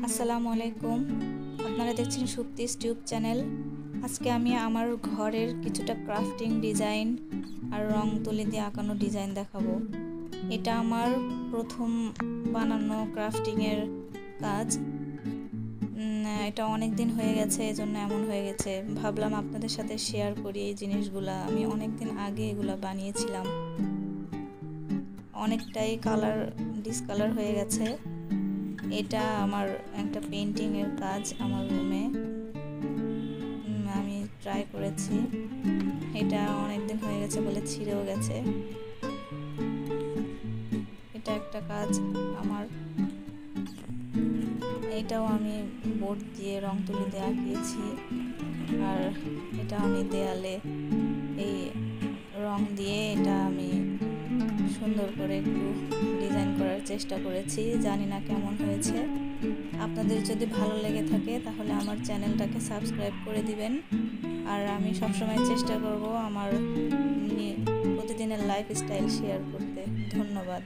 আসসালামু আলাইকুম। আপনারা দেখছেন সুপ্তিস টিউব চ্যানেল। আজকে আমি আমার ঘরের কিছুটা ক্রাফটিং ডিজাইন আর রং তুলি দিয়ে আঁকানো ডিজাইন দেখাবো। এটা আমার প্রথম বানানো ক্রাফটিংয়ের কাজ। এটা অনেক দিন হয়ে গেছে, এজন্য এমন হয়ে গেছে। ভাবলাম আপনাদের সাথে শেয়ার করি এই জিনিসগুলা। আমি অনেক দিন আগে এগুলা বানিয়েছিলাম। অনেকটাই ডিসকালার হয়ে গেছে। এটা আমার একটা পেন্টিংয়ের কাজ আমার রুমে আমি ট্রাই করেছি। এটা অনেক দিন হয়ে গেছে বলে ছিঁড়েও গেছে। এটা একটা কাজ আমার। এটাও আমি বোর্ড দিয়ে রং তুলি দিয়ে আঁকিয়েছি। আর এটা আমি দেয়ালে এই রং দিয়ে এটা আমি সুন্দর করে একটু ডিজাইন করার চেষ্টা করেছি। জানি না কেমন হয়েছে। আপনাদের যদি ভালো লেগে থাকে তাহলে আমার চ্যানেলটাকে সাবস্ক্রাইব করে দিবেন। আর আমি সবসময় চেষ্টা করব আমার প্রতিদিনের লাইফস্টাইল শেয়ার করতে। ধন্যবাদ।